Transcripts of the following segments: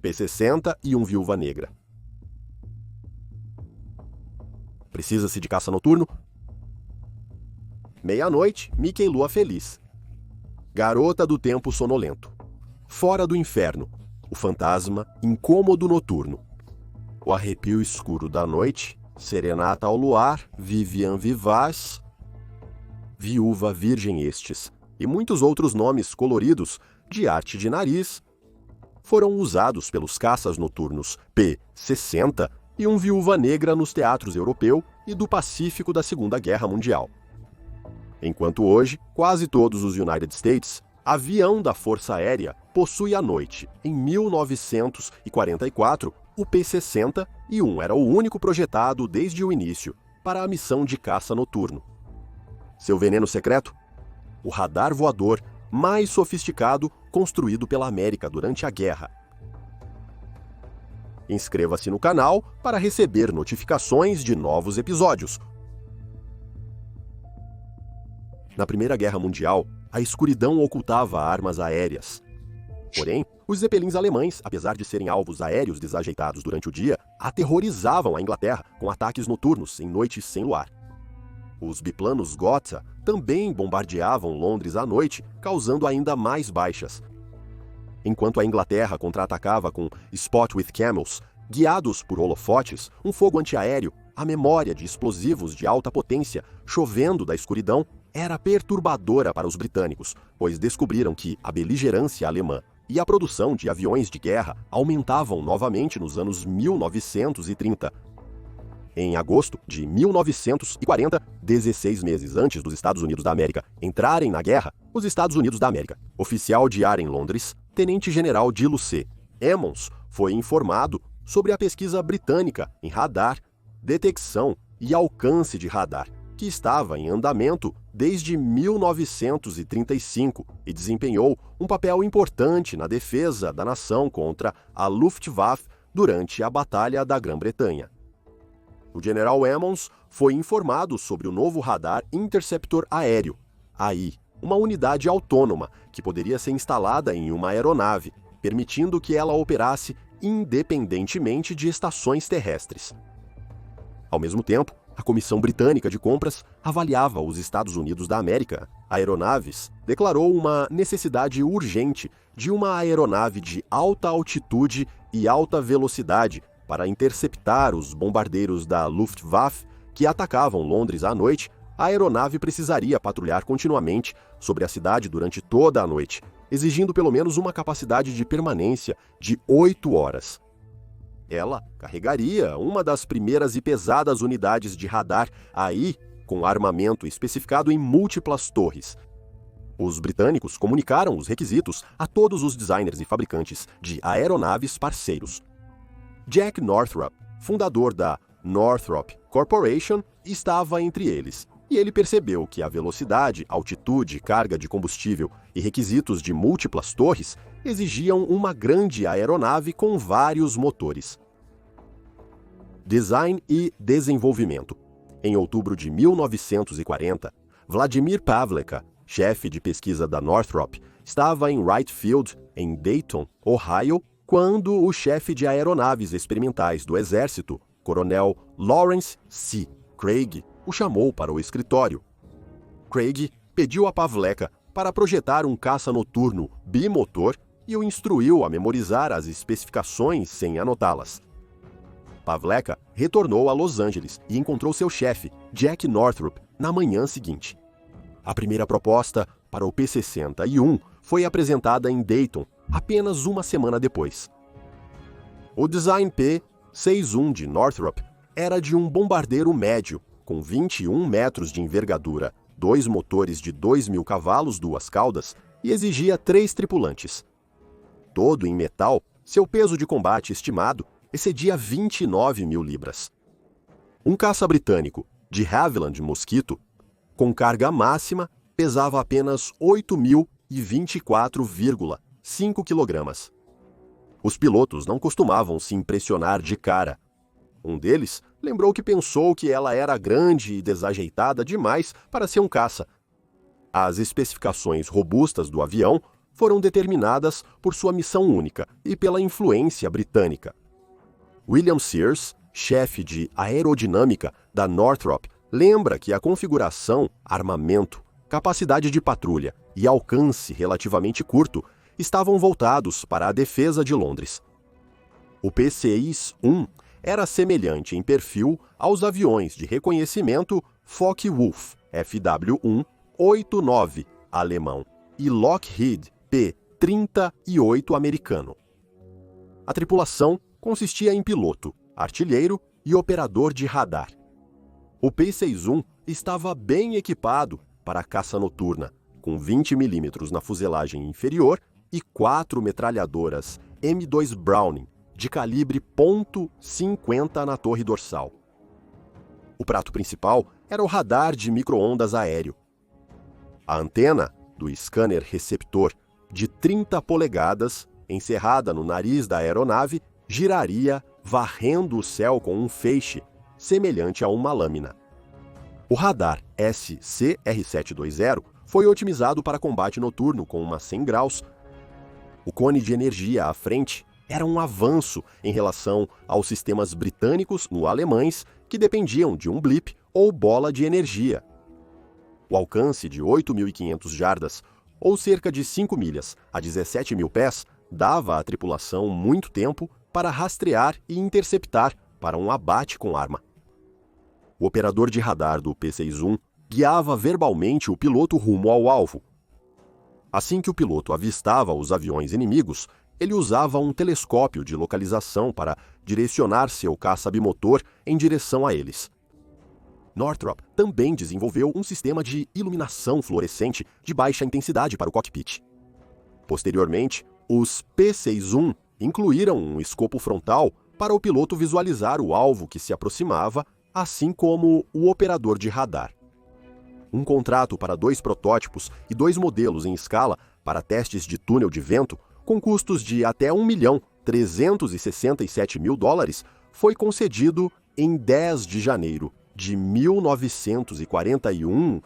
P-60 e um Viúva Negra. Precisa-se de caça noturno? Meia-noite, Mickey Lua Feliz. Garota do Tempo Sonolento. Fora do Inferno. O Fantasma Incômodo Noturno. O Arrepio Escuro da Noite. Serenata ao Luar. Vivian Vivaz. Viúva Virgem Estes. E muitos outros nomes coloridos de arte de nariz foram usados pelos caças noturnos P-60 e um Viúva Negra nos teatros europeu e do Pacífico da Segunda Guerra Mundial. Enquanto hoje, quase todos os United States, avião da Força Aérea possui à noite. Em 1944, o P-60-1 era o único projetado desde o início para a missão de caça noturno. Seu veneno secreto? O radar voador mais sofisticado construído pela América durante a guerra. Inscreva-se no canal para receber notificações de novos episódios. Na Primeira Guerra Mundial, a escuridão ocultava armas aéreas. Porém, os zeppelins alemães, apesar de serem alvos aéreos desajeitados durante o dia, aterrorizavam a Inglaterra com ataques noturnos em noites sem luar. Os biplanos Gotha também bombardeavam Londres à noite, causando ainda mais baixas. Enquanto a Inglaterra contra-atacava com Spot with Camels, guiados por holofotes, um fogo antiaéreo, a memória de explosivos de alta potência chovendo da escuridão era perturbadora para os britânicos, pois descobriram que a beligerância alemã e a produção de aviões de guerra aumentavam novamente nos anos 1930. Em agosto de 1940, 16 meses antes dos Estados Unidos da América entrarem na guerra, os Estados Unidos da América, oficial de ar em Londres, tenente-general Dilo C. Emmons, foi informado sobre a pesquisa britânica em radar, detecção e alcance de radar, que estava em andamento desde 1935 e desempenhou um papel importante na defesa da nação contra a Luftwaffe durante a Batalha da Grã-Bretanha. O general Emmons foi informado sobre o novo radar interceptor aéreo, AI, uma unidade autônoma que poderia ser instalada em uma aeronave, permitindo que ela operasse independentemente de estações terrestres. Ao mesmo tempo, a Comissão Britânica de Compras avaliava os Estados Unidos da América. Aeronaves declarou uma necessidade urgente de uma aeronave de alta altitude e alta velocidade para interceptar os bombardeiros da Luftwaffe que atacavam Londres à noite. A aeronave precisaria patrulhar continuamente sobre a cidade durante toda a noite, exigindo pelo menos uma capacidade de permanência de 8 horas. Ela carregaria uma das primeiras e pesadas unidades de radar AI com armamento especificado em múltiplas torres. Os britânicos comunicaram os requisitos a todos os designers e fabricantes de aeronaves parceiros. Jack Northrop, fundador da Northrop Corporation, estava entre eles, e ele percebeu que a velocidade, altitude, carga de combustível e requisitos de múltiplas torres exigiam uma grande aeronave com vários motores. Design e desenvolvimento. Em outubro de 1940, Vladimir Pavleka, chefe de pesquisa da Northrop, estava em Wright Field, em Dayton, Ohio, quando o chefe de aeronaves experimentais do Exército, Coronel Lawrence C. Craig, o chamou para o escritório. Craig pediu a Pavleka para projetar um caça noturno bimotor e o instruiu a memorizar as especificações sem anotá-las. Pavleka retornou a Los Angeles e encontrou seu chefe, Jack Northrop, na manhã seguinte. A primeira proposta para o P-60-1 foi apresentada em Dayton apenas uma semana depois. O design P-61 de Northrop era de um bombardeiro médio, com 21 metros de envergadura, 2 motores de 2.000 cavalos, 2 caudas, e exigia 3 tripulantes. Todo em metal, seu peso de combate estimado excedia 29.000 libras. Um caça britânico, de Havilland Mosquito, com carga máxima, pesava apenas 8.024,5 kg. Os pilotos não costumavam se impressionar de cara. Um deles lembrou que pensou que ela era grande e desajeitada demais para ser um caça. As especificações robustas do avião foram determinadas por sua missão única e pela influência britânica. William Sears, chefe de aerodinâmica da Northrop, lembra que a configuração, armamento, capacidade de patrulha e alcance relativamente curto estavam voltados para a defesa de Londres. O P-6-1 era semelhante em perfil aos aviões de reconhecimento Focke-Wulf FW-189 alemão e Lockheed P-38 americano. A tripulação consistia em piloto, artilheiro e operador de radar. O P-61 estava bem equipado para a caça noturna, com 20 mm na fuselagem inferior e 4 metralhadoras M2 Browning de calibre .50 na torre dorsal. O prato principal era o radar de micro-ondas aéreo. A antena do scanner receptor, de 30 polegadas, encerrada no nariz da aeronave, giraria varrendo o céu com um feixe semelhante a uma lâmina. O radar SCR-720 foi otimizado para combate noturno com uma 100 graus. O cone de energia à frente era um avanço em relação aos sistemas britânicos no alemães que dependiam de um blip ou bola de energia. O alcance de 8.500 jardas, ou cerca de 5 milhas a 17.000 pés, dava à tripulação muito tempo para rastrear e interceptar para um abate com arma. O operador de radar do P-61 guiava verbalmente o piloto rumo ao alvo. Assim que o piloto avistava os aviões inimigos, ele usava um telescópio de localização para direcionar seu caça bimotor em direção a eles. Northrop também desenvolveu um sistema de iluminação fluorescente de baixa intensidade para o cockpit. Posteriormente, os P-61 incluíram um escopo frontal para o piloto visualizar o alvo que se aproximava, assim como o operador de radar. Um contrato para 2 protótipos e 2 modelos em escala para testes de túnel de vento, com custos de até $1.367.000, foi concedido em 10 de janeiro de 1941.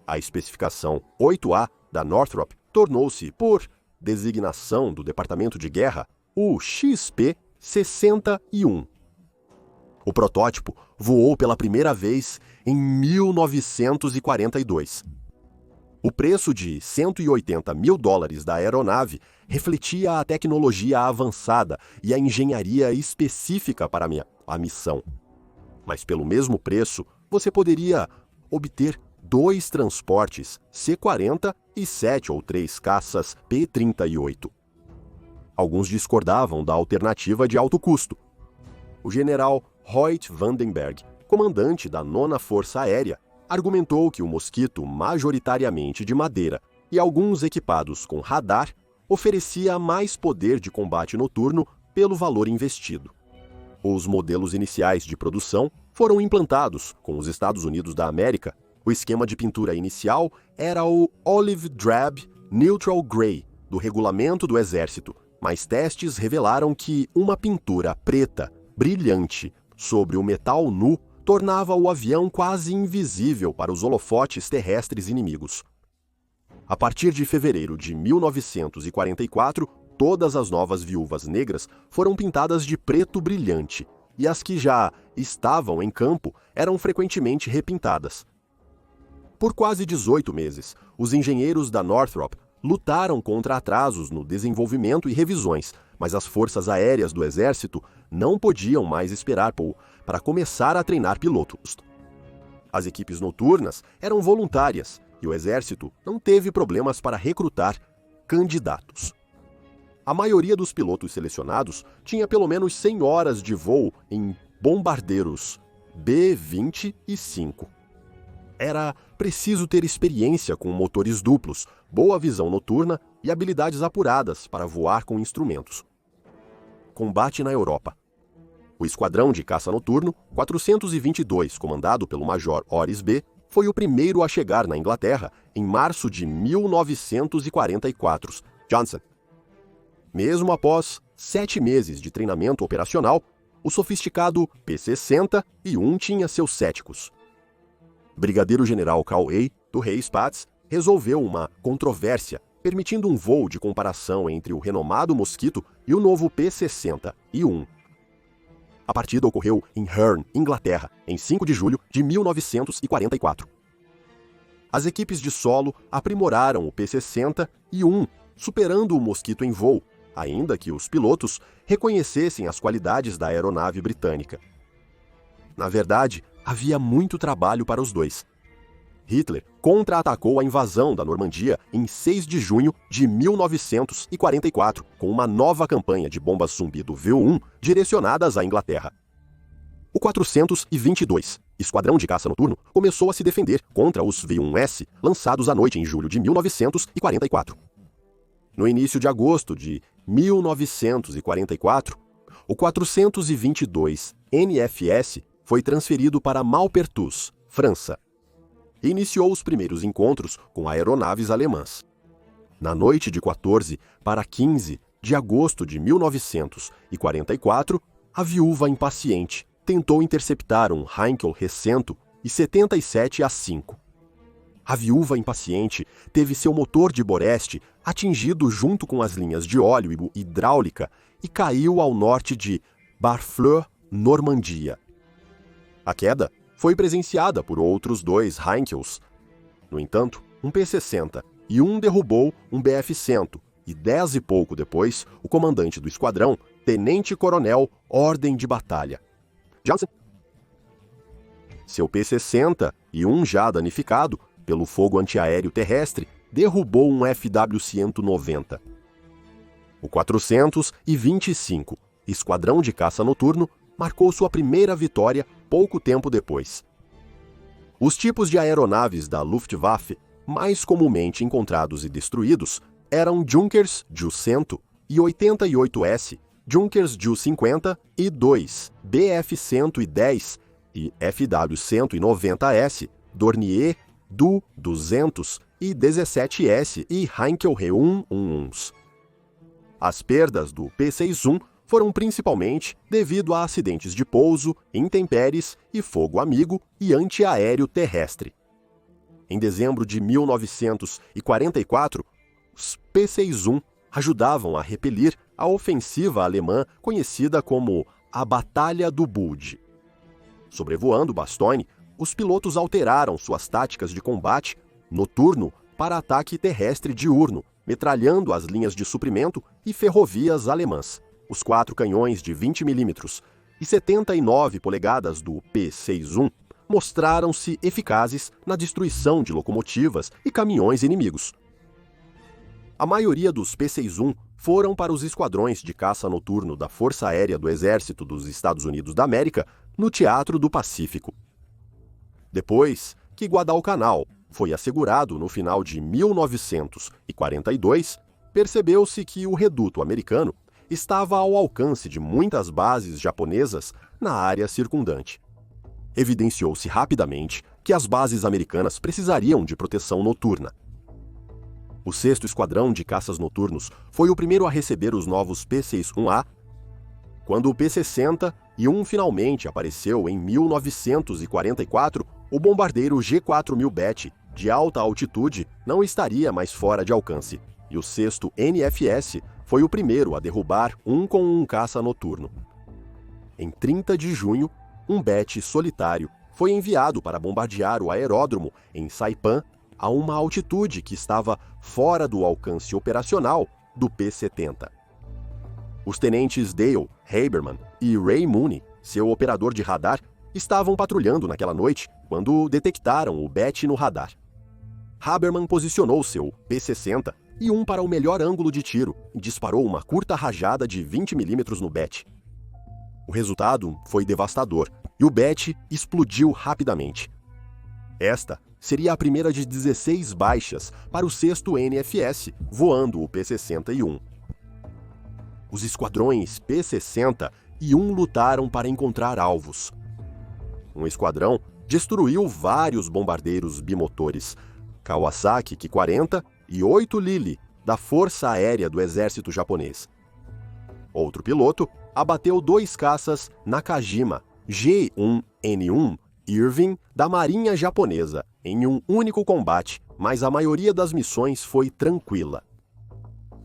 A especificação 8A da Northrop tornou-se, por designação do Departamento de Guerra, o XP-61. O protótipo voou pela primeira vez em 1942. O preço de $180.000 da aeronave refletia a tecnologia avançada e a engenharia específica para a missão. Mas pelo mesmo preço, você poderia obter 2 transportes C-40 e 7 ou 3 caças P-38. Alguns discordavam da alternativa de alto custo. O general Hoyt Vandenberg, comandante da 9ª Força Aérea, argumentou que o Mosquito, majoritariamente de madeira e alguns equipados com radar, oferecia mais poder de combate noturno pelo valor investido. Os modelos iniciais de produção foram implantados com os Estados Unidos da América. O esquema de pintura inicial era o Olive Drab Neutral Gray do regulamento do Exército, mas testes revelaram que uma pintura preta, brilhante, sobre o metal nu tornava o avião quase invisível para os holofotes terrestres inimigos. A partir de fevereiro de 1944, todas as novas viúvas negras foram pintadas de preto brilhante, e as que já estavam em campo eram frequentemente repintadas. Por quase 18 meses, os engenheiros da Northrop lutaram contra atrasos no desenvolvimento e revisões, mas as forças aéreas do Exército não podiam mais esperar para começar a treinar pilotos. As equipes noturnas eram voluntárias e o Exército não teve problemas para recrutar candidatos. A maioria dos pilotos selecionados tinha pelo menos 100 horas de voo em bombardeiros B-25. Era preciso ter experiência com motores duplos, boa visão noturna e habilidades apuradas para voar com instrumentos. Combate na Europa. O Esquadrão de Caça Noturno 422, comandado pelo Major Horace B., foi o primeiro a chegar na Inglaterra em março de 1944. Johnson. Mesmo após 7 meses de treinamento operacional, o sofisticado P-61 tinha seus céticos. Brigadeiro-General Carl A. do Rei Spatz resolveu uma controvérsia permitindo um voo de comparação entre o renomado Mosquito e o novo P-60-1. A partida ocorreu em Herne, Inglaterra, em 5 de julho de 1944. As equipes de solo aprimoraram o P-60-1, superando o Mosquito em voo, ainda que os pilotos reconhecessem as qualidades da aeronave britânica. Na verdade, havia muito trabalho para os dois. Hitler contra-atacou a invasão da Normandia em 6 de junho de 1944, com uma nova campanha de bombas zumbi do V-1 direcionadas à Inglaterra. O 422, Esquadrão de Caça Noturno, começou a se defender contra os V-1S lançados à noite em julho de 1944. No início de agosto de 1944, o 422 NFS foi transferido para Maupertus, França, e iniciou os primeiros encontros com aeronaves alemãs. Na noite de 14 para 15 de agosto de 1944, a viúva impaciente tentou interceptar um Heinkel Recento e 77A5. A viúva impaciente teve seu motor de Boreste atingido junto com as linhas de óleo e hidráulica e caiu ao norte de Barfleur, Normandia. A queda foi presenciada por outros 2 Heinkels. No entanto, um P-60 e um derrubou um BF-100 e 10 e pouco depois, o comandante do esquadrão, tenente-coronel Ordem de Batalha, Johnson. Seu P-60 e um já danificado pelo fogo antiaéreo terrestre derrubou um FW-190. O 425, Esquadrão de Caça Noturno, marcou sua primeira vitória pouco tempo depois. Os tipos de aeronaves da Luftwaffe mais comumente encontrados e destruídos eram Junkers Ju-100 e 88S, Junkers Ju-50 e 2, Bf-110 e FW-190S, Dornier Du-200 e 17S e Heinkel Re-111s. As perdas do P-61 foram principalmente devido a acidentes de pouso, intempéries e fogo amigo e antiaéreo terrestre. Em dezembro de 1944, os P-61 ajudavam a repelir a ofensiva alemã conhecida como a Batalha do Bulge. Sobrevoando Bastogne, os pilotos alteraram suas táticas de combate noturno para ataque terrestre diurno, metralhando as linhas de suprimento e ferrovias alemãs. Os 4 canhões de 20 mm e 79 polegadas do P-61 mostraram-se eficazes na destruição de locomotivas e caminhões inimigos. A maioria dos P-61 foram para os esquadrões de caça noturno da Força Aérea do Exército dos Estados Unidos da América no Teatro do Pacífico. Depois que Guadalcanal foi assegurado no final de 1942, percebeu-se que o reduto americano estava ao alcance de muitas bases japonesas na área circundante. Evidenciou-se rapidamente que as bases americanas precisariam de proteção noturna. O 6º Esquadrão de Caças Noturnos foi o primeiro a receber os novos P-61A. Quando o P-60 e finalmente apareceu em 1944, o bombardeiro G-4000B de alta altitude não estaria mais fora de alcance, e o 6º NFS foi o primeiro a derrubar com um caça noturno. Em 30 de junho, um BET solitário foi enviado para bombardear o aeródromo em Saipan a uma altitude que estava fora do alcance operacional do P-70. Os tenentes Dale Haberman e Ray Mooney, seu operador de radar, estavam patrulhando naquela noite quando detectaram o BET no radar. Haberman posicionou seu P-60 e para o melhor ângulo de tiro e disparou uma curta rajada de 20 mm no BET. O resultado foi devastador e o BET explodiu rapidamente. Esta seria a primeira de 16 baixas para o 6º NFS voando o P-61. Os esquadrões P-60 lutaram para encontrar alvos. Um esquadrão destruiu vários bombardeiros bimotores Kawasaki Ki-40 e 8 Lily da Força Aérea do Exército Japonês. Outro piloto abateu 2 caças Nakajima G-1N1 Irving da Marinha Japonesa em um único combate, mas a maioria das missões foi tranquila.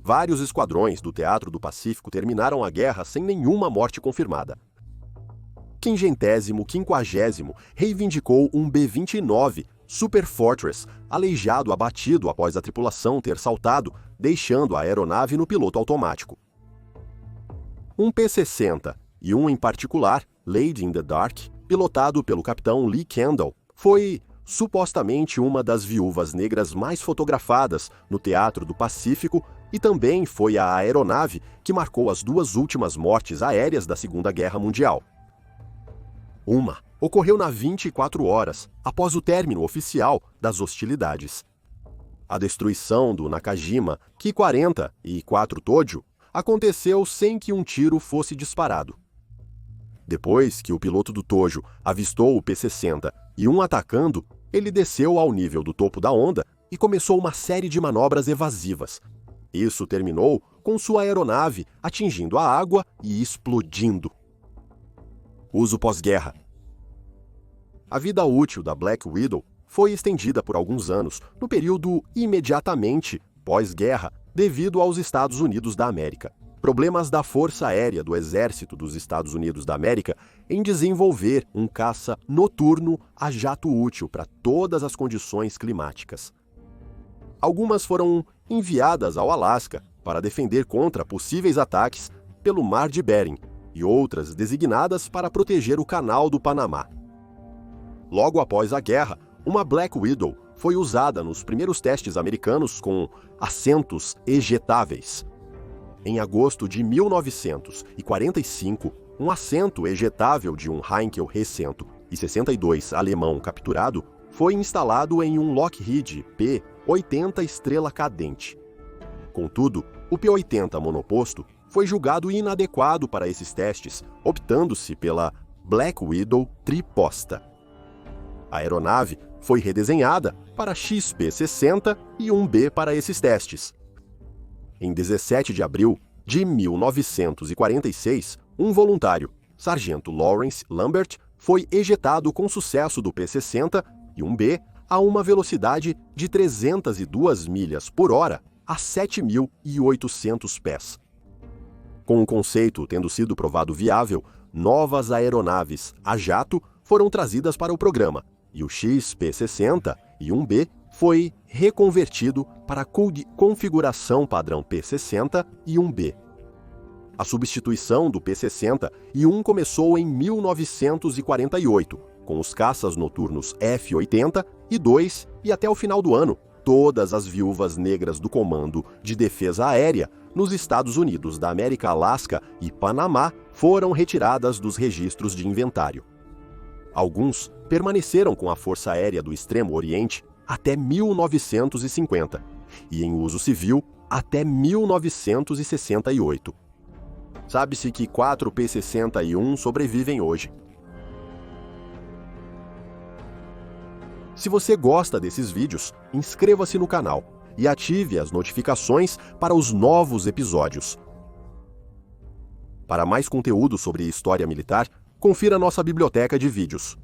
vários esquadrões do Teatro do Pacífico terminaram a guerra sem nenhuma morte confirmada. 50º reivindicou um B-29 Super Fortress, aleijado abatido após a tripulação ter saltado, deixando a aeronave no piloto automático. Um P-60, e um em particular, Lady in the Dark, pilotado pelo capitão Lee Kendall, foi supostamente uma das viúvas negras mais fotografadas no Teatro do Pacífico e também foi a aeronave que marcou as duas últimas mortes aéreas da Segunda Guerra Mundial. Uma ocorreu na 24 horas após o término oficial das hostilidades. A destruição do Nakajima Ki-40 e 4 Tojo aconteceu sem que um tiro fosse disparado. Depois que o piloto do Tojo avistou o P-60 e um atacando, ele desceu ao nível do topo da onda e começou uma série de manobras evasivas. Isso terminou com sua aeronave atingindo a água e explodindo. Uso pós-guerra. A vida útil da Black Widow foi estendida por alguns anos, no período imediatamente pós-guerra, devido aos Estados Unidos da América. Problemas da Força Aérea do Exército dos Estados Unidos da América em desenvolver um caça noturno a jato útil para todas as condições climáticas. Algumas foram enviadas ao Alasca para defender contra possíveis ataques pelo Mar de Bering e outras designadas para proteger o Canal do Panamá. Logo após a guerra, uma Black Widow foi usada nos primeiros testes americanos com assentos ejetáveis. Em agosto de 1945, um assento ejetável de um Heinkel He-162 alemão capturado foi instalado em um Lockheed P-80 Estrela Cadente. Contudo, o P-80 monoposto foi julgado inadequado para esses testes, optando-se pela Black Widow triposta. A aeronave foi redesenhada para XP-60 e 1B para esses testes. Em 17 de abril de 1946, um voluntário, Sargento Lawrence Lambert, foi ejetado com sucesso do P-60 e 1B a uma velocidade de 302 milhas por hora a 7.800 pés. Com o conceito tendo sido provado viável, novas aeronaves a jato foram trazidas para o programa e o XP-60 e 1B foi reconvertido para a configuração padrão P-60 e 1B. A substituição do P-60 e 1 começou em 1948, com os caças noturnos F-80 e 2, e até o final do ano, todas as viúvas negras do Comando de Defesa Aérea nos Estados Unidos da América, Alasca e Panamá foram retiradas dos registros de inventário. Alguns permaneceram com a Força Aérea do Extremo Oriente até 1950 e em uso civil até 1968. Sabe-se que 4 P-60 e 1 sobrevivem hoje. Se você gosta desses vídeos, inscreva-se no canal e ative as notificações para os novos episódios. Para mais conteúdo sobre história militar, confira nossa biblioteca de vídeos.